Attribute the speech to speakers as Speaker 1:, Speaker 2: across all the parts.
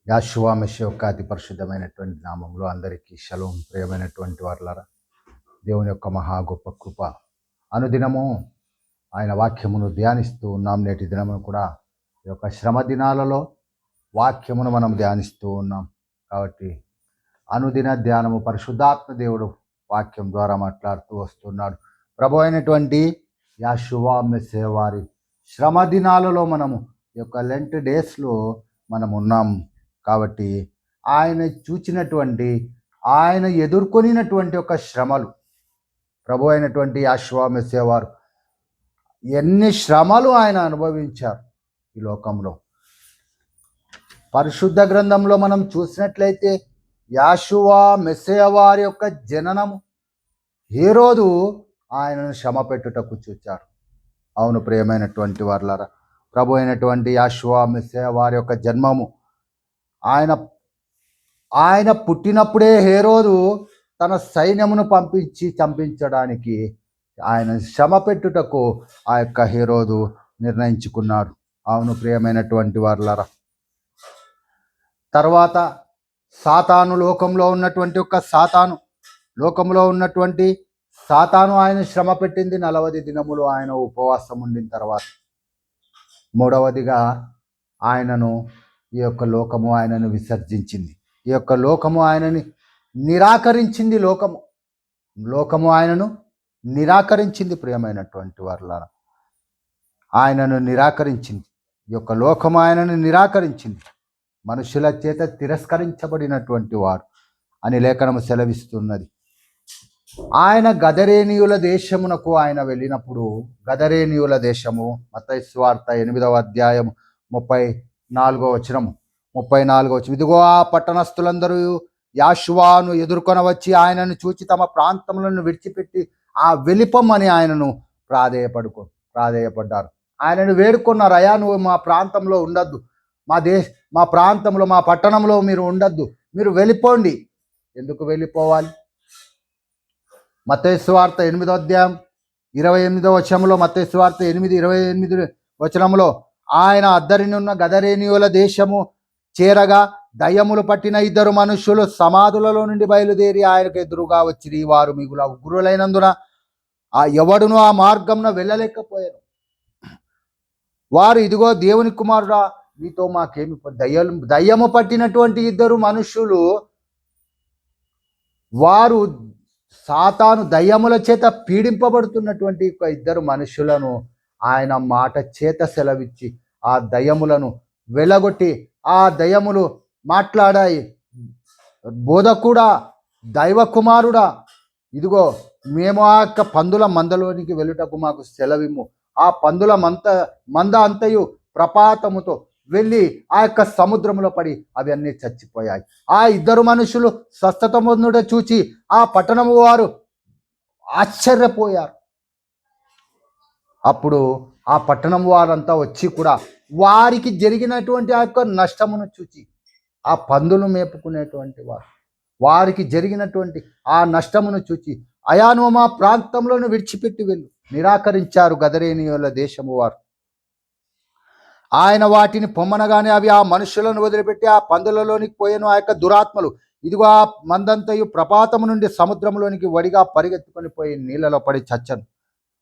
Speaker 1: యాషువా Messiah యొక్క అతి పరిశుద్ధమైనటువంటి నామంలో అందరికీ షలోం. ప్రియమైనటువంటి వారులారా, దేవుని యొక్క మహా గొప్ప కృప అనుదినము ఆయన వాక్యమును ధ్యానిస్తూ ఉన్నాం. నేటి దినమును కూడా ఈ యొక్క శ్రమ దినాలలో వాక్యమును మనం ధ్యానిస్తూ ఉన్నాం. కాబట్టి అనుదిన ధ్యానము పరిశుద్ధాత్మ దేవుడు వాక్యం ద్వారా మాట్లాడుతూ వస్తున్నాడు. ప్రభు అయినటువంటి యాషువా మెషియా వారి శ్రమ దినాలలో మనము ఈ యొక్క లెంట్ డేస్లో మనం ఉన్నాము. కాబట్టి ఆయన చూచినటువంటి, ఆయన ఎదుర్కొనినటువంటి ఒక శ్రమలు, ప్రభు అయినటువంటి యాషువా మెషియా వారు ఎన్ని శ్రమలు ఆయన అనుభవించారు ఈ లోకంలో. పరిశుద్ధ గ్రంథంలో మనం చూసినట్లయితే యాషువా మెషియా వారి యొక్క జననము హేరోదు ఆయనను శ్రమ పెట్టుటకు చూచారు. అవును ప్రియమైనటువంటి వారులారా, ప్రభు అయినటువంటి యాషువా మెషియా వారి యొక్క జన్మము, ఆయన పుట్టినప్పుడే హేరోదు తన సైన్యమును పంపించి చంపించడానికి ఆయన శ్రమ పెట్టుటకు ఆ యొక్క హేరోదు నిర్ణయించుకున్నాడు. అవును ప్రియమైనటువంటి వారులారా, తర్వాత సాతాను లోకంలో ఉన్నటువంటి సాతాను ఆయన శ్రమ పెట్టింది 40 దినములు. ఆయన ఉపవాసం ఉండిన తర్వాత మూడవదిగా ఆయనను ఈ యొక్క లోకము ఆయనను విసర్జించింది. ఈ యొక్క లోకము ఆయనని నిరాకరించింది. లోకము ఆయనను నిరాకరించింది. ప్రియమైనటువంటి వారులారా, ఆయనను నిరాకరించింది. ఈ యొక్క లోకము ఆయనను నిరాకరించింది. మనుషుల చేత తిరస్కరించబడినటువంటి వాడు అని లేఖనము సెలవిస్తున్నది. ఆయన గదరేనీయుల దేశమునకు ఆయన వెళ్ళినప్పుడు, గదరేనీయుల దేశము, మత్తయి సువార్త 8వ అధ్యాయము 34వ వచనము, ఇదిగో ఆ పట్టణస్థులందరూ యాషువాను ఎదుర్కొన వచ్చి ఆయనను చూచి తమ ప్రాంతములను విడిచిపెట్టి ఆ వెళ్ళిపోమని ఆయనను ప్రాధేయపడ్డారు. ఆయనను వేడుకున్నారు, అయా నువ్వు మా ప్రాంతంలో ఉండద్దు, మా ప్రాంతంలో, మా పట్టణంలో మీరు ఉండద్దు, మీరు వెళ్ళిపోండి. ఎందుకు వెళ్ళిపోవాలి? మత్తయి సువార్త 8వ అధ్యాయం 28వ వచనంలో, మత్తయి సువార్త 8:28 వచనంలో, ఆయన అద్దరినున్న గదరేనీయుల దేశము చేరగా దయ్యములు పట్టిన 2 మనుష్యులు సమాధులలో నుండి బయలుదేరి ఆయనకు ఎదురుగా వచ్చిరి. వారు మిగుల ఉగ్రులైనందున ఎవడును ఆ మార్గంన వెళ్ళలేకపోయారు. వారు, ఇదిగో దేవుని కుమారుడా, నీతో మాకేమి? దయ్యము పట్టినటువంటి 2 మనుష్యులు, వారు సాతాను దయ్యముల చేత పీడింపబడుతున్నటువంటి 2 మనుషులను ఆయన మాట చేత సెలవిచ్చి ఆ దయ్యములను వెలగొట్టి, ఆ దయ్యములు మాట్లాడాయి, బోధకుడా, దైవ కుమారుడా, ఇదిగో మేము ఆ యొక్క పందుల మందలోనికి వెళ్ళుటకు మాకు సెలవిమ్ము. ఆ పందుల మంద అంతయు ప్రపాతముతో వెళ్ళి ఆ యొక్క సముద్రంలో పడి అవి అన్నీ చచ్చిపోయాయి. ఆ 2 మనుషులు స్వస్థత పొందుట చూచి ఆ పట్టణము వారు ఆశ్చర్యపోయారు. అప్పుడు ఆ పట్టణం వారంతా వచ్చి కూడా వారికి జరిగినటువంటి ఆ యొక్క నష్టమును చూచి, ఆ పందులు మేపుకునేటువంటి వారికి జరిగినటువంటి ఆ నష్టమును చూచి, అయా నువ్వు మా ప్రాంతంలోను విడిచిపెట్టి వెళ్ళు నిరాకరించారు గదరేనీయుల దేశము వారు. ఆయన వాటిని పొమ్మనగానే అవి ఆ మనుషులను వదిలిపెట్టి ఆ పందులలోనికి పోయాను. ఆ యొక్క దురాత్మలు, ఇదిగో ఆ మందంతయు ప్రపాతము నుండి సముద్రంలోనికి వడిగా పరిగెత్తుకొని పోయి నీళ్ళలో పడి చచ్చను.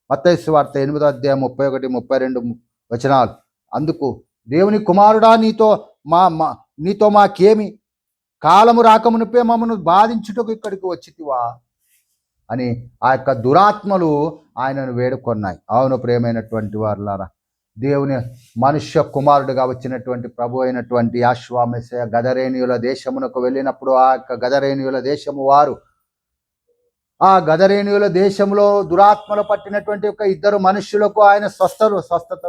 Speaker 1: మత్తయి సువార్త 8వ అధ్యాయం 31, 32 వచనాలు. అందుకు, దేవుని కుమారుడా, నీతో మాకేమి? కాలము రాకమునిపే మమ్మను బాధించుటకు ఇక్కడికి వచ్చితివా అని ఆ యొక్క దురాత్మలు ఆయనను వేడుకొన్నాయి. అవును ప్రియమైనటువంటి వారులారా, దేవుని మనుష్య కుమారుడుగా వచ్చినటువంటి ప్రభు అయినటువంటి యాషువా మెషియా గదరేనీయుల దేశమునకు వెళ్ళినప్పుడు, ఆ యొక్క గదరేనీయుల దేశము వారు, ఆ గదరేనీయుల దేశంలో దురాత్మలు పట్టినటువంటి 2 మనుష్యులకు ఆయన స్వస్థత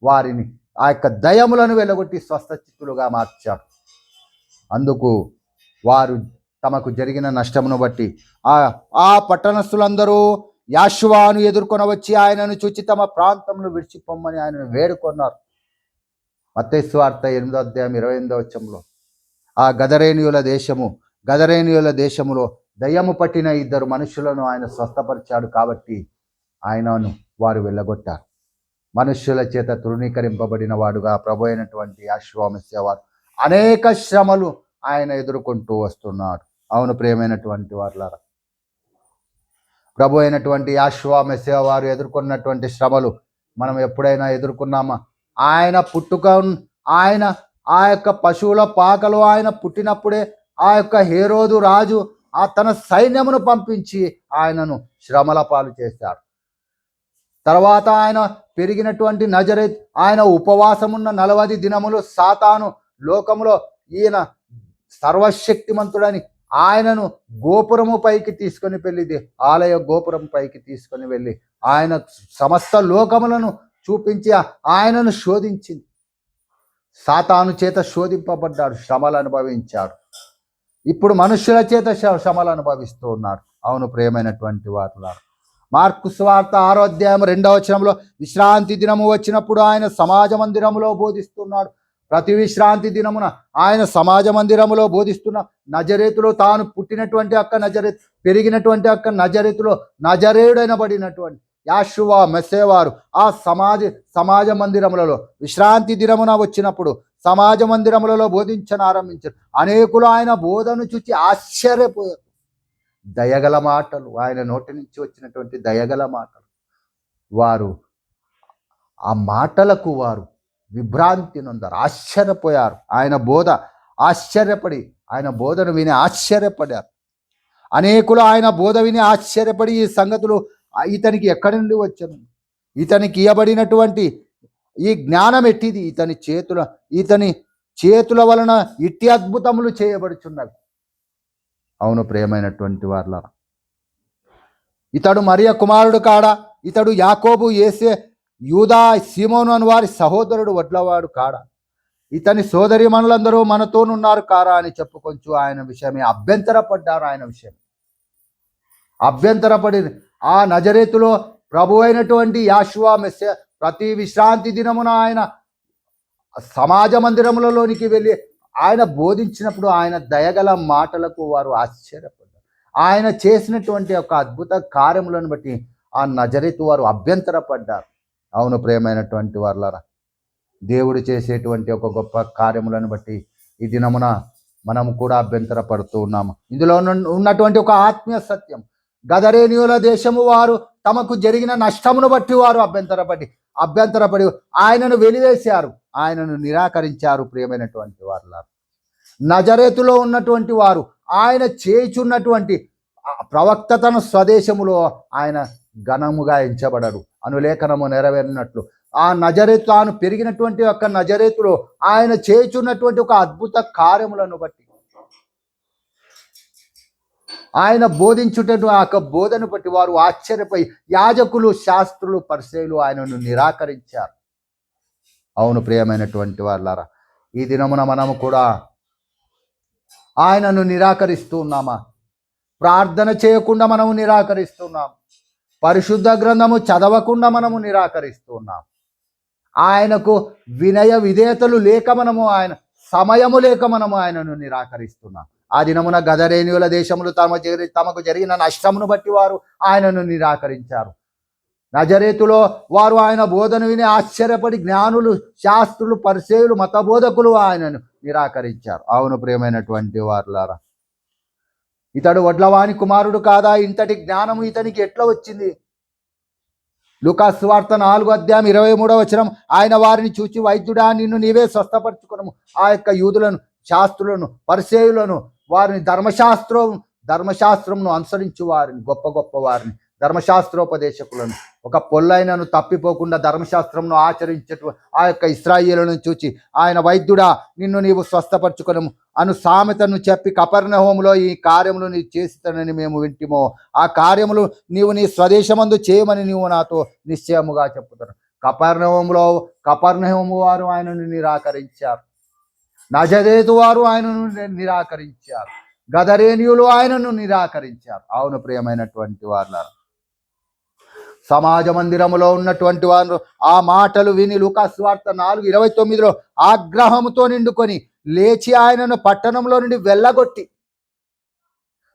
Speaker 1: వారిని ఆ యొక్క దయములను వెళ్ళగొట్టి స్వస్థచిత్తులుగా మార్చారు. అందుకు వారు తమకు జరిగిన నష్టమును బట్టి ఆ పట్టణస్థులందరూ యాషువాను ఎదుర్కొన వచ్చి ఆయనను చూచి తమ ప్రాంతంలో విడిచిపోమ్మని ఆయనను వేడుకొన్నారు. మత్తయి సువార్త 8వ అధ్యాయం 28వ వచనంలో, ఆ గదరేనీయుల దేశములో దయ్యము పట్టిన 2 మనుషులను ఆయన స్వస్థపరిచాడు. కాబట్టి ఆయనను వారు వెళ్ళగొట్టారు. మనుష్యుల చేత తృణీకరింపబడిన వాడుగా ప్రభు అయినటువంటి యాషువా మెషియా వారు అనేక శ్రమలు ఆయన ఎదుర్కొంటూ వస్తున్నాడు. అవును ప్రియమైనటువంటి వారులారా, ప్రభు అయినటువంటి యెహోవా మెస్సియా వారు ఎదుర్కొన్నటువంటి శ్రమలు మనం ఎప్పుడైనా ఎదుర్కొన్నామా? ఆయన ఆ యొక్క పశువుల పాకలో ఆయన పుట్టినప్పుడే ఆ యొక్క హేరోదు రాజు తన సైన్యమును పంపించి ఆయనను శ్రమల పాలు చేశాడు. తర్వాత ఆయన పెరిగినటువంటి నజరేత్, ఆయన ఉపవాసమున్న 40 దినములు సాతాను లోకములో ఈయన సర్వశక్తిమంతుడని ఆయనను గోపురము పైకి తీసుకొని వెళ్ళింది, ఆలయ గోపురం పైకి తీసుకొని వెళ్ళి ఆయన సమస్త లోకములను చూపించి ఆయనను శోధించింది. సాతాను చేత శోధింపబడ్డాడు, శ్రమలు అనుభవించాడు. ఇప్పుడు మనుష్యుల చేత శ్రమలు అనుభవిస్తూ ఉన్నాడు. అవును ప్రియమైనటువంటి వారులారా, మార్కు సువార్త 6వ అధ్యాయం 2వ వచనంలో విశ్రాంతి దినము వచ్చినప్పుడు ఆయన సమాజ మందిరములో బోధిస్తున్నాడు. ప్రతి విశ్రాంతి దినమున ఆయన సమాజ మందిరములో బోధిస్తున్న నజరేతులో తాను పుట్టినటువంటి నజరేతు, పెరిగినటువంటి నజరేతులో నజరేయుడైనబడినటువంటి యెహోవా మెస్సియా వారు ఆ సమాజ మందిరములలో విశ్రాంతి దినమున వచ్చినప్పుడు సమాజ మందిరములలో బోధించనారంభించారు. అనేకులు ఆయన బోధను చూచి ఆశ్చర్యపోయారు. దయగల మాటలు, ఆయన నోటి నుంచి వచ్చినటువంటి దయగల మాటలు, వారు ఆ మాటలకు వారు విభ్రాంతి నొందారు, ఆశ్చర్యపోయారు. ఆయన బోధను విని ఆశ్చర్యపడారు. అనేకులు ఆయన బోధ విని ఆశ్చర్యపడి ఈ సంగతులు ఇతనికి ఎక్కడి నుండి వచ్చను, ఇతనికి ఇవ్వబడినటువంటి ఈ జ్ఞానం ఎట్టిది, ఇతని చేతుల వలన ఇట్టి అద్భుతములు చేయబడుచున్నవి. అవును ప్రియమైనటువంటి వారులారా, ఇతడు మరియ కుమారుడు కాడా? ఇతడు యాకోబు, యేసే, యూదా, సీమోను అని వారి సహోదరుడు వడ్లవాడు కాడా? ఇతని సోదరిమణులందరూ మనతోనున్నారు కారా అని చెప్పుకొంచు ఆయన విషయమే అభ్యంతరపడ్డారు. ఆయన విషయం అభ్యంతరపడి ఆ నజరేతులో ప్రభు అయినటువంటి యెహోవా మెస్సియా ప్రతి విశ్రాంతి దినమున ఆయన సమాజ మందిరములలోనికి వెళ్ళి ఆయన బోధించినప్పుడు ఆయన దయగల మాటలకు వారు ఆశ్చర్యపడ్డారు. ఆయన చేసినటువంటి ఒక అద్భుత కార్యములను బట్టి ఆ నజరేతు వారు అభ్యంతరపడ్డారు. అవును ప్రియమైనటువంటి వారులారా, దేవుడు చేసేటువంటి ఒక గొప్ప కార్యములను బట్టి ఈ దినమున మనము కూడా అభ్యంతరపడుతూ ఉన్నాము. ఇందులో ఉన్నటువంటి ఒక ఆత్మీయ సత్యం, గదరేనీయుల దేశము వారు తమకు జరిగిన నష్టమును బట్టి వారు అభ్యంతరపడి ఆయనను వెలివేశారు, ఆయనను నిరాకరించారు. ప్రియమైనటువంటి వారులారా, నజరేతులో ఉన్నటువంటి వారు ఆయన చేయుచున్నటువంటి ప్రవక్త తన స్వదేశములో ఆయన ఘనముగా ఎంచబడరు అనులేఖనము నెరవేరినట్లు ఆ నజరేతు తాను పెరిగినటువంటి నజరేతులో ఆయన చేయుచున్నటువంటి ఒక అద్భుత కార్యములను బట్టి ఆయన బోధించుటటువంటి బోధను బట్టి వారు ఆశ్చర్యపోయి యాజకులు, శాస్త్రులు, పరిసయ్యులు ఆయనను నిరాకరించారు. అవును ప్రియమైనటువంటి వారులారా, ఈ దినమున మనము కూడా ఆయనను నిరాకరిస్తూ ఉన్నామా? ప్రార్థన చేయకుండా మనము నిరాకరిస్తున్నాం, పరిశుద్ధ గ్రంథము చదవకుండా మనము నిరాకరిస్తున్నాం, ఆయనకు వినయ విధేయతలు లేక ఆయన సమయము లేక మనము ఆయనను నిరాకరిస్తున్నాం. ఆ దినమున గదరేనీయుల దేశములు తమకు జరిగిన నష్టమును బట్టి వారు ఆయనను నిరాకరించారు. నజరేతులో వారు ఆయన బోధను విని ఆశ్చర్యపడి జ్ఞానులు, శాస్త్రులు, పరిసయ్యులు, మతబోధకులు ఆయనను నిరాకరించారు. అవును ప్రియమైనటువంటి వారులారా, ఇతడు వడ్లవాని కుమారుడు కాదా? ఇంతటి జ్ఞానము ఇతనికి ఎట్లా వచ్చింది? లూకా సువార్త 4వ అధ్యాయం 23వ వచనం, ఆయన వారిని చూచి, వైద్యుడా, నిన్ను నీవే స్వస్థపరచుకునము. ఆ యూదులను, శాస్త్రులను, పరిసయ్యులను, వారిని ధర్మశాస్త్రమును అనుసరించు వారిని, గొప్ప వారిని, ధర్మశాస్త్రోపదేశకులను, ఒక పొల్లైనను తప్పిపోకుండా ధర్మశాస్త్రమును ఆచరించటు ఆ ఇశ్రాయేలును చూచి, ఆయన వైద్యుడా, నిన్ను నీవు స్వస్థపరచుకునము అను సామెతను చెప్పి, కపెర్నహూములో ఈ కార్యములు నీ చేస్తానని మేము వింటిమో, ఆ కార్యములు నీవు నీ స్వదేశమందు చేయమని నీవు నాతో నిశ్చయముగా చెప్పుతాను. కపెర్నహూము వారు ఆయనను నిరాకరించారు, నజరేతు వారు ఆయనను నిరాకరించారు, గదరేనీయులు ఆయనను నిరాకరించారు. అవును ప్రియమైనటువంటి వారులారా, సమాజ మందిరములో ఉన్నటువంటి వారు ఆ మాటలు విని లూకా సువార్త 4:29లో ఆగ్రహముతో నిండుకొని లేచి ఆయనను పట్టణంలో నుండి వెళ్ళగొట్టి,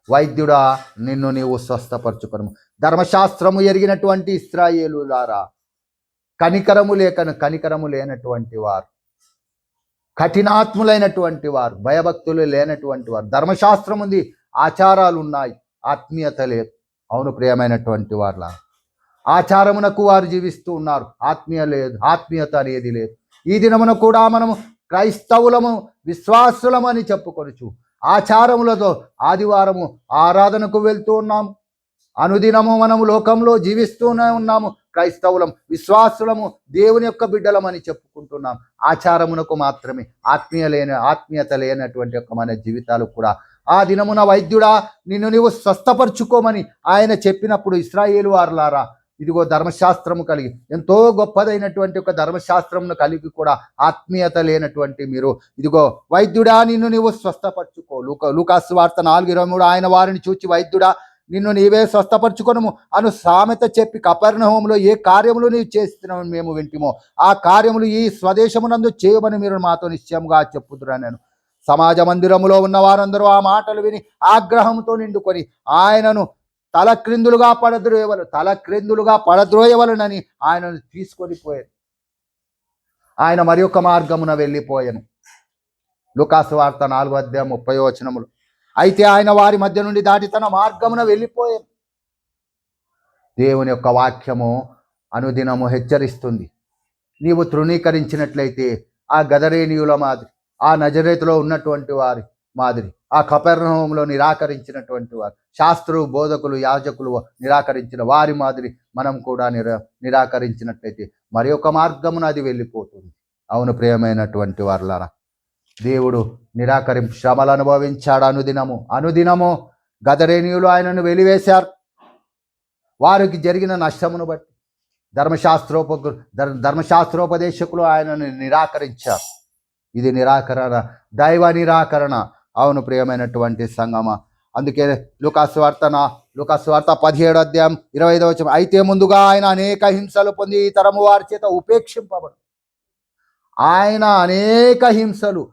Speaker 1: వైద్యుడా, నిన్ను నీవు స్వస్థపరచుకొను. ధర్మశాస్త్రము ఎరిగినటువంటి ఇశ్రాయేలులారా, కనికరము లేనటువంటి వారు, కఠినాత్ములైనటువంటి వారు, భయభక్తులు లేనటువంటి వారు. ధర్మశాస్త్రం ఉంది, ఆచారాలు ఉన్నాయి, ఆత్మీయత లేదు. అవును ప్రియమైనటువంటి వారులా, ఆచారమునకు వారు జీవిస్తూ ఉన్నారు, ఆత్మీయత అనేది లేదు. ఈ దినమున కూడా మనము క్రైస్తవులము, విశ్వాసులము అని చెప్పుకొనుచు ఆచారములతో ఆదివారము ఆరాధనకు వెళ్తూ ఉన్నాము. అనుదినము మనము లోకంలో జీవిస్తూనే ఉన్నాము. క్రైస్తవులం, విశ్వాసులము, దేవుని యొక్క బిడ్డలమని చెప్పుకుంటున్నాం. ఆచారమునకు మాత్రమే ఆత్మీయత లేనటువంటి యొక్క మన జీవితాలు కూడా. ఆ దినమున వైద్యుడా నిన్ను నీవు స్వస్థపరచుకోమని ఆయన చెప్పినప్పుడు ఇశ్రాయేలు వారులారా, ఇదిగో ధర్మశాస్త్రము కలిగి, ఎంతో గొప్పదైనటువంటి ఒక ధర్మశాస్త్రమును కలిగి కూడా ఆత్మీయత లేనటువంటి మీరు, ఇదిగో వైద్యుడా నిన్ను నీవు స్వస్థపరచుకో. లూకాసు వార్త 4:23 ఆయన వారిని చూచి, వైద్యుడా నిన్ను నీవే స్వస్థపరచుకొనుము అను సామెత చెప్పి కపెర్నహూములో ఏ కార్యములు నీవు చేస్తున్నావు మేము వింటిమో ఆ కార్యములు ఈ స్వదేశమునందు చేయమని మీరు మాతో నిశ్చయముగా చెప్పుదురా. నేను సమాజ మందిరములో ఉన్న వారందరూ ఆ మాటలు విని ఆగ్రహంతో నిండుకొని ఆయనను తలక్రిందులుగా పడద్రోయవలనని ఆయనను తీసుకొని పోయారు. ఆయన మరి ఒక మార్గమున వెళ్ళిపోయాను. లూకాసు వార్త 4:30 అయితే ఆయన వారి మధ్య నుండి దాటి తన మార్గమున వెళ్ళిపోయాను. దేవుని యొక్క వాక్యము అనుదినము హెచ్చరిస్తుంది. నీవు తృణీకరించినట్లయితే ఆ గదరేనీయుల మాదిరి, ఆ నజరేతులో ఉన్నటువంటి వారి మాదిరి, ఆ కపెర్నహూములో నిరాకరించినటువంటి వారు, శాస్త్రులు, బోధకులు, యాజకులు నిరాకరించిన వారి మాదిరి మనం కూడా నిరాకరించినట్లయితే మరి ఒక మార్గమున అది వెళ్ళిపోతుంది. అవును ప్రియమైనటువంటి వారులారా, దేవుడు శ్రమలు అనుభవించాడు. అనుదినము గదరేనీయులు ఆయనను వెలివేశారు. వారికి జరిగిన నష్టమును బట్టి ధర్మశాస్త్రోపదేశకులు ఆయనను నిరాకరించారు. ఇది నిరాకరణ, దైవ నిరాకరణ. అవును ప్రియమైనటువంటి సంగమ. అందుకే లూకాసు వార్త 17:25 అయితే ముందుగా ఆయన అనేక హింసలు పొంది ఈ తరము వారి చేత ఉపేక్షింపబడు. ఆయన అనేక హింసలు,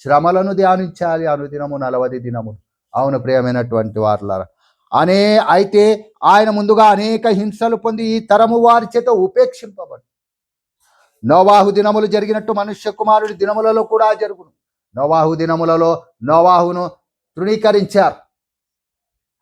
Speaker 1: శ్రమలను ధ్యానించాలి అనుదినము 40 దినములు. అవును ప్రియమైనటువంటి వారులారా, అయితే ఆయన ముందుగా అనేక హింసలు పొంది ఈ తరము వారి చేత ఉపేక్షింపబడు. నోవాహు దినములు జరిగినట్టు మనుష్య కుమారుడి దినములలో కూడా జరుగును. నోవాహు దినములలో నోవాహును తృణీకరించారు.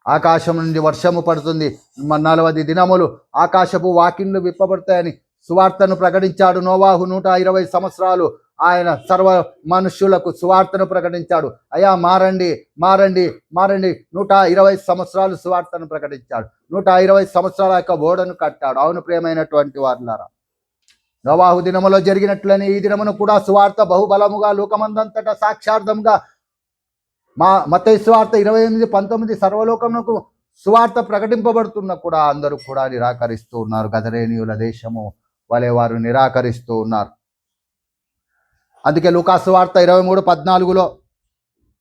Speaker 1: ఆకాశం నుండి వర్షము పడుతుంది, 40 దినములు ఆకాశపు వాకిన్లు విప్పబడతాయని సువార్తను ప్రకటించాడు. నోవాహు 120 సంవత్సరాలు ఆయన సర్వ మనుష్యులకు సువార్తను ప్రకటించాడు. అయ్యా మారండి, 120 సంవత్సరాలు సువార్తను ప్రకటించాడు. 120 సంవత్సరాల యొక్క ఓడను కట్టాడు. అవును ప్రియమైనటువంటి వారులారా, నోవాహు దినములో జరిగినట్లనే ఈ దినమును కూడా సువార్త బహుబలముగా లోకమందంతటా సాక్షార్థంగా మత్తయి సువార్త 28:19 సర్వలోకమునకు సువార్త ప్రకటింపబడుతున్న కూడా అందరూ కూడా నిరాకరిస్తూ ఉన్నారు. గదరేనీయుల దేశము వలె వారు నిరాకరిస్తూ ఉన్నారు. అందుకే లూకాసు వార్త 23:14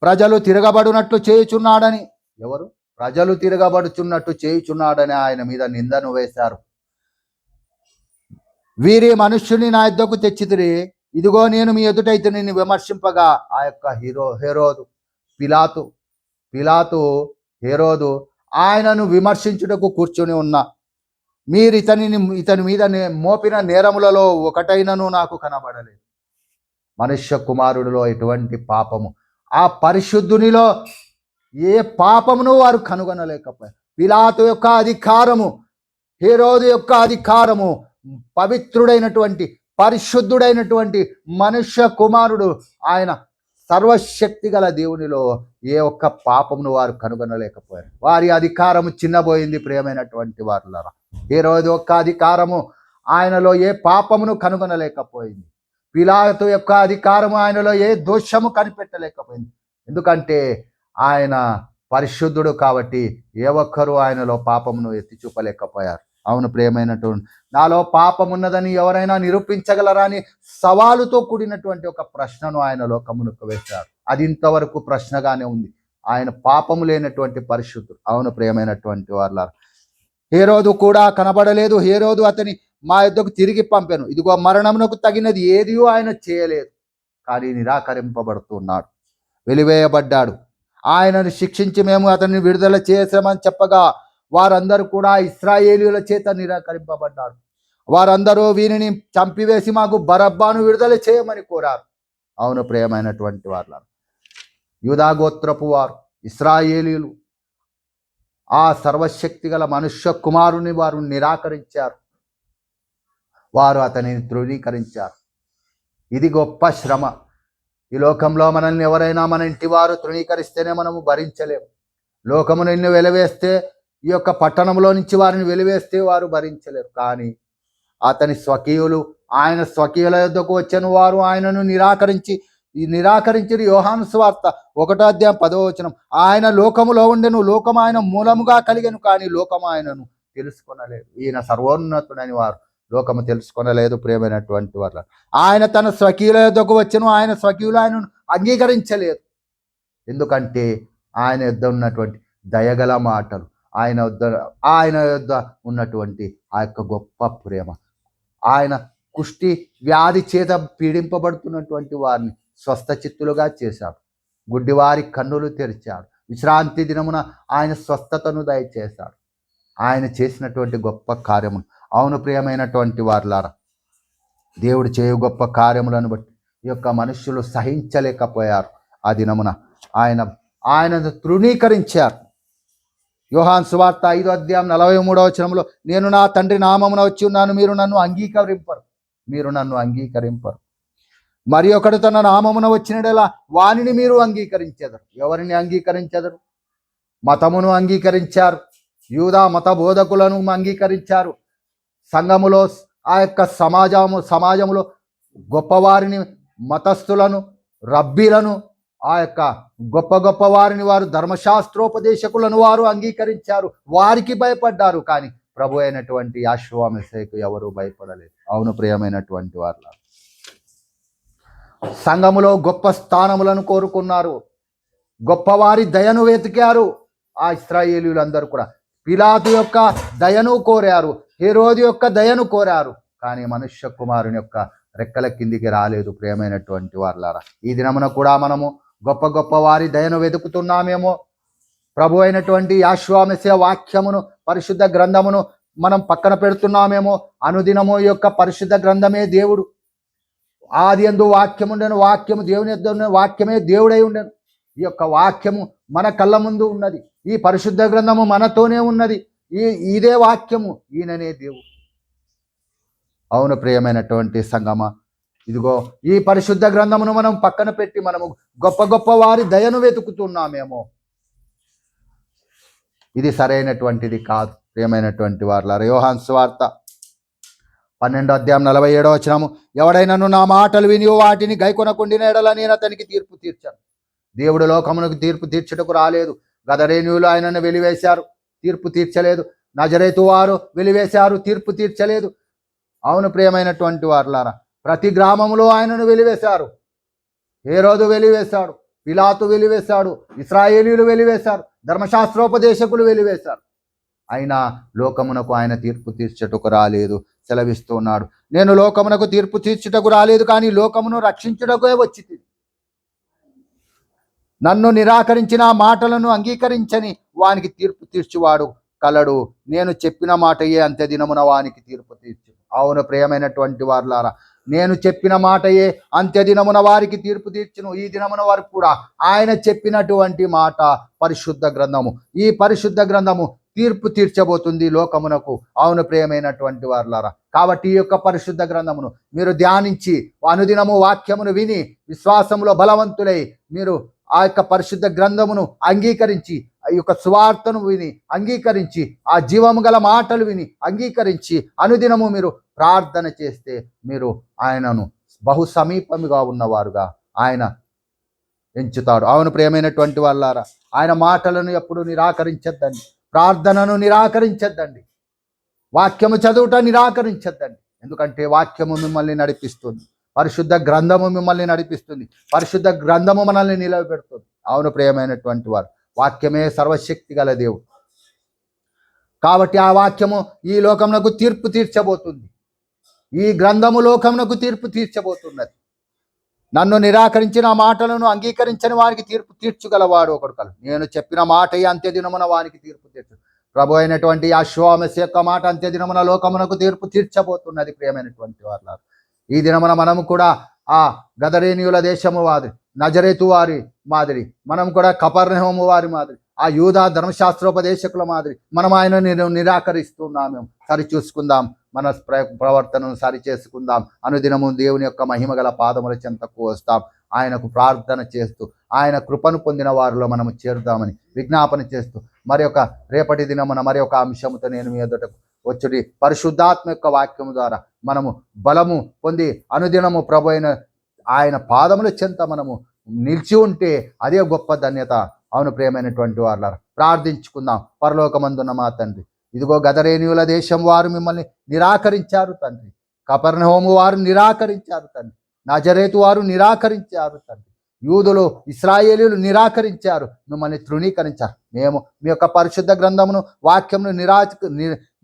Speaker 1: ప్రజలు తిరగబడినట్లు చేయుచున్నాడని, ఎవరు? ప్రజలు తిరగబడుచున్నట్టు చేయుచున్నాడని ఆయన మీద నిందను వేశారు. వీరి మనుష్యుని నా యొద్దకు తెచ్చితిరి, ఇదిగో నేను మీ ఎదుటైతే నిన్ను విమర్శింపగా ఆ యొక్క పిలాతు హేరోదు ఆయనను విమర్శించుటకు కూర్చొని ఉన్నా. మీరు ఇతని మీద మోపిన నేరములలో ఒకటైనను నాకు కనబడలేదు. మనుష్య కుమారుడిలో ఎటువంటి పాపము, ఆ పరిశుద్ధునిలో ఏ పాపమును వారు కనుగొనలేకపోయారు. పిలాతు యొక్క అధికారము, హేరోదు యొక్క అధికారము, పవిత్రుడైనటువంటి పరిశుద్ధుడైనటువంటి మనుష్య కుమారుడు ఆయన సర్వశక్తి గల దేవునిలో ఏ ఒక్క పాపమును వారు కనుగొనలేకపోయారు. వారి అధికారము చిన్నబోయింది. ప్రియమైనటువంటి వారులారా, హేరోదు యొక్క అధికారము ఆయనలో ఏ పాపమును కనుగొనలేకపోయింది. పిలాతు యొక్క అధికారము ఆయనలో ఏ దోషము కనిపెట్టలేకపోయింది. ఎందుకంటే ఆయన పరిశుద్ధుడు కాబట్టి ఏ ఒక్కరూ ఆయనలో పాపమును ఎత్తి చూపలేకపోయారు. అవును ప్రియమైనటువంటి, నాలో పాపం ఉన్నదని ఎవరైనా నిరూపించగలరా అని సవాలుతో కూడినటువంటి ఒక ప్రశ్నను ఆయన లోకమునకు వేశారు. అది ఇంతవరకు ప్రశ్నగానే ఉంది. ఆయన పాపము లేనటువంటి పరిశుద్ధుడు. అవును ప్రియమైనటువంటి వాళ్ళ, హేరోదు కూడా కనబడలేదు. హేరోదు అతని మా యొద్దకు తిరిగి పంపాను, ఇదిగో మరణమునకు తగినది ఏది ఆయన చేయలేదు. కానీ నిరాకరింపబడుతున్నాడు, వెలివేయబడ్డాడు. ఆయనను శిక్షించి మేము అతన్ని విడుదల చేసామని చెప్పగా వారందరూ కూడా ఇశ్రాయేలీయుల చేత నిరాకరింపబడ్డారు. వారందరూ వీరిని చంపివేసి మాకు బరబ్బాను విడుదల చేయమని కోరారు. అవును ప్రియమైనటువంటి వారు, యూదా గోత్రపు వారు ఇశ్రాయేలీయులు ఆ సర్వశక్తి గల మనుష్య కుమారుని వారు నిరాకరించారు, వారు అతనిని తృణీకరించారు. ఇది గొప్ప శ్రమ. ఈ లోకంలో మనల్ని ఎవరైనా మన ఇంటి వారు తృణీకరిస్తేనే మనము భరించలేము. లోకము నిన్ను వెలివేస్తే, ఈ యొక్క పట్టణంలో నుంచి వారిని వెలివేస్తే వారు భరించలేరు. కానీ అతని స్వకీయులు ఆయన స్వకీయుల యొద్దకు వచ్చిన వారు ఆయనను నిరాకరించిన యోహాను సువార్త 1:10 ఆయన లోకములో ఉండెను, లోకం ఆయన మూలముగా కలిగెను, కానీ లోకము ఆయనను తెలుసుకొనలేదు. ఈయన సర్వోన్నతుడని వారు లోకము తెలుసుకొనలేదు. ప్రియమైనటువంటి వారు, ఆయన తన స్వకీయుల యొద్దకు వచ్చెను, ఆయన స్వకీయులు ఆయనను అంగీకరించలేదు. ఎందుకంటే ఆయన యొద్ద ఉన్నటువంటి దయగల మాటలు, ఆయన యొద్ద ఉన్నటువంటి ఆ యొక్క గొప్ప ప్రేమ, ఆయన కుష్టి వ్యాధి చేత పీడింపబడుతున్నటువంటి వారిని స్వస్థచిత్తులుగా చేశాడు, గుడ్డివారి కన్నులు తెరిచాడు, విశ్రాంతి దినమున ఆయన స్వస్థతను దయచేశాడు. ఆయన చేసినటువంటి గొప్ప కార్యములు, అవును ప్రియమైనటువంటి వారులారా, దేవుడు చేయు గొప్ప కార్యములను బట్టి ఈ యొక్క మనుష్యులు సహించలేకపోయారు. ఆ దినమున ఆయనను తృణీకరించారు. యోహాను సువార్త 5:43 నేను నా తండ్రి నామమున వచ్చి ఉన్నాను, మీరు నన్ను అంగీకరింపరు. మరి ఒకడు తన నామమున వచ్చినడలా వానిని మీరు అంగీకరించెదరు. ఎవరిని అంగీకరించెదరు? మతమును అంగీకరించారు, యూదా మత బోధకులను అంగీకరించారు. సంఘములో ఆ యొక్క సమాజములో గొప్పవారిని, మతస్థులను, రబ్బీలను, ఆ యొక్క గొప్ప వారిని వారు ధర్మశాస్త్రోపదేశకులను వారు అంగీకరించారు, వారికి భయపడ్డారు. కానీ ప్రభు అయినటువంటి యెహోవా మెస్సీయాకు ఎవరు భయపడలేదు. అవును ప్రియమైనటువంటి వారు, సంఘములో గొప్ప స్థానములను కోరుకున్నారు, గొప్పవారి దయను వెతికారు. ఆ ఇశ్రాయేలీయులందరూ కూడా పిలాతు యొక్క దయను కోరారు, హేరోదు యొక్క దయను కోరారు, కానీ మనుష్య కుమారుని యొక్క రెక్కల కిందికి రాలేదు. ప్రియమైనటువంటి వారులారా, ఈ దినమున కూడా మనము గొప్ప వారి దయను వెతుకుతున్నామేమో. ప్రభు అయినటువంటి యెహోవా మెస్సీయా వాక్యమును, పరిశుద్ధ గ్రంథమును మనం పక్కన పెడుతున్నామేమో. అనుదినము ఈ యొక్క పరిశుద్ధ గ్రంథమే దేవుడు. ఆది యందు వాక్యము ఉండెను, వాక్యము దేవుని యొద్ద ఉండెను, వాక్యమే దేవుడై ఉండెను. ఈ యొక్క వాక్యము మన కళ్ళ ముందు ఉన్నది, ఈ పరిశుద్ధ గ్రంథము మనతోనే ఉన్నది. ఇదే వాక్యము, ఈయననే దేవుడు. అవును ప్రియమైనటువంటి సంగమా, ఇదిగో ఈ పరిశుద్ధ గ్రంథమును మనం పక్కన పెట్టి మనము గొప్ప వారి దయను వెతుకుతున్నామేమో. ఇది సరైనటువంటిది కాదు. ప్రియమైనటువంటి వారులారా, యోహాను సువార్త 12:47 ఎవడైనను నా మాటలు విని వాటిని గైకొనకుండిన ఎడల నేను అతనికి తీర్పు తీర్చాను. దేవుడు లోకమునకు తీర్పు తీర్చుటకు రాలేదు. గదరేనీయులు ఆయనను వెలివేశారు, తీర్పు తీర్చలేదు. నజరేతు వారు వెలివేశారు, తీర్పు తీర్చలేదు. అవును ప్రియమైనటువంటి వారులారా, ప్రతి గ్రామంలో ఆయనను వెలివేశారు. హేరోదు వెలివేశాడు, పిలాతు వెలివేశాడు, ఇశ్రాయేలీయులు వెలివేశారు, ధర్మశాస్త్రోపదేశకులు వెలివేశారు. అయినా లోకమునకు ఆయన తీర్పు తీర్చుటకు రాలేదు. సెలవిస్తున్నాడు, నేను లోకమునకు తీర్పు తీర్చుటకు రాలేదు, కానీ లోకమును రక్షించుటకే వచ్చి నన్ను నిరాకరించిన మాటలను అంగీకరించని వానికి తీర్పు తీర్చువాడు కలడు. నేను చెప్పిన మాటయే అంత్య దినమున వానికి తీర్పు తీర్చు. అవును ప్రియమైనటువంటి వారులారా, నేను చెప్పిన మాటయే అంత్య దినమున వారికి తీర్పు తీర్చును. ఈ దినమున వారికి కూడా ఆయన చెప్పినటువంటి మాట పరిశుద్ధ గ్రంథము, ఈ పరిశుద్ధ గ్రంథము తీర్పు తీర్చబోతుంది లోకమునకు. అవును ప్రియమైనటువంటి వారులారా, కాబట్టి ఈ యొక్క పరిశుద్ధ గ్రంథమును మీరు ధ్యానించి అనుదినము వాక్యమును విని విశ్వాసములో బలవంతులై మీరు ఆ యొక్క పరిశుద్ధ గ్రంథమును అంగీకరించి, ఈ యొక్క సువార్తను విని అంగీకరించి, ఆ జీవము గల మాటలు విని అంగీకరించి అనుదినము మీరు ప్రార్థన చేస్తే మీరు ఆయనను బహు సమీపముగా ఉన్నవారుగా ఆయన ఎంచుతాడు. అవును ప్రియమైనటువంటి వాళ్ళారా, ఆయన మాటలను ఎప్పుడు నిరాకరించద్దండి, ప్రార్థనను నిరాకరించద్దండి, వాక్యము చదువుట నిరాకరించద్దండి. ఎందుకంటే వాక్యము మిమ్మల్ని నడిపిస్తుంది, పరిశుద్ధ గ్రంథము మిమ్మల్ని నడిపిస్తుంది, పరిశుద్ధ గ్రంథము మనల్ని నిలబెడుతుంది. అవును ప్రియమైనటువంటి వారు, వాక్యమే సర్వశక్తి గల దేవుడు. కాబట్టి ఆ వాక్యము ఈ లోకమునకు తీర్పు తీర్చబోతుంది. ఈ గ్రంథము లోకమునకు తీర్పు తీర్చబోతున్నది. నన్ను నిరాకరించిన మాటలను అంగీకరించని వారికి తీర్పు తీర్చుగలవాడు ఒకడు కలడు. నేను చెప్పిన మాట అంత్య దినమున వానికి తీర్పు తీర్చు. ప్రభు అయినటువంటి యెహోవా మెస్సీయా యొక్క మాట అంత్య దినమున లోకమునకు తీర్పు తీర్చబోతున్నది. ప్రియమైనటువంటి వారు, ఈ దినమున మనము కూడా ఆ గదరేనియుల దేశము వారి నజరేతు వారి మాదిరి, మనం కూడా కపర్నహూము వారి మాదిరి, ఆ యూదా ధర్మశాస్త్రోపదేశకుల మాదిరి మనం ఆయన నిరాకరిస్తున్నాము. సరి చూసుకుందాం, మన ప్రవర్తనను సరి చేసుకుందాం. అనుదినము దేవుని యొక్క మహిమ గల పాదముల చెంతకు వస్తాం. ఆయనకు ప్రార్థన చేస్తూ ఆయన కృపను పొందిన వారిలో మనము చేరుదామని విజ్ఞాపన చేస్తూ రేపటి దినమున మరి ఒక అంశముతో నేను మీ ఎదుటకు వచ్చుడి. పరిశుద్ధాత్మ యొక్క వాక్యము ద్వారా మనము బలము పొంది అనుదినము ప్రభు అయిన ఆయన పాదముల చెంత మనము నిలిచి ఉంటే అదే గొప్ప ధన్యత. అవును ప్రియమైనటువంటి వారు ప్రార్థించుకుందాం. పరలోకమందున్న మా తండ్రి, ఇదిగో గదరేనియుల దేశం వారు మిమ్మల్ని నిరాకరించారు తండ్రి. కపర్నహూము వారు నిరాకరించారు తండ్రి. నజరేతు వారు నిరాకరించారు తండ్రి. యూదులు ఇశ్రాయేలీయులు నిరాకరించారు, మిమ్మల్ని తృణీకరించారు. మేము మీ యొక్క పరిశుద్ధ గ్రంథమును వాక్యమును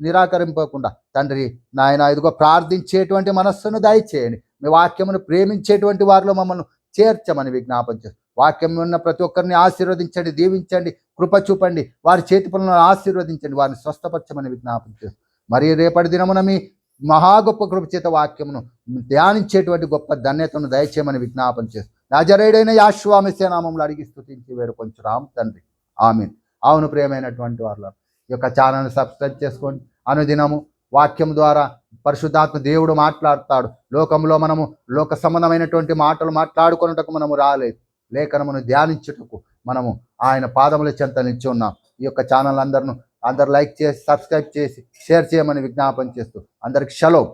Speaker 1: నిరాకరింపకుండా తండ్రి నాయన ఇదిగో ప్రార్థించేటువంటి మనస్సును దయచేయండి. మీ వాక్యమును ప్రేమించేటువంటి వారిలో మమ్మల్ని చేర్చమని విజ్ఞాపన చేస్తాం. వాక్యం ఉన్న ప్రతి ఒక్కరిని ఆశీర్వదించండి, దీవించండి, కృప చూపండి, వారి చేతి పనులను ఆశీర్వదించండి, వారిని స్వస్థపరచమని విజ్ఞాపన చేస్తాం. మరి రేపటి దినమున మీ మహా గొప్ప కృప చేత వాక్యమును ధ్యానించేటువంటి గొప్ప ధన్యతను దయచేయమని విజ్ఞాపన చేస్తాం. నజరేయుడైన యేషువా మెస్సీయ నామములో అడిగి స్తుతించి వేడుకొంచున్నాం తండ్రి, ఆమేన్. అవును ప్రియమైనటువంటి వారు ఈ యొక్క ఛానల్ని సబ్స్క్రైబ్ చేసుకోండి. అనుదినము వాక్యం ద్వారా పరిశుద్ధాత్మ దేవుడు మాట్లాడతాడు. లోకంలో మనము లోక సంబంధమైనటువంటి మాటలు మాట్లాడుకున్నటకు మనము రాలేదు, లేఖనమును ధ్యానించుటకు మనము ఆయన పాదముల చెంత నిలిచి ఉన్నాం. ఈ యొక్క ఛానల్ అందరూ లైక్ చేసి సబ్స్క్రైబ్ చేసి షేర్ చేయమని విజ్ఞాపన చేస్తూ అందరికి షలోమ్.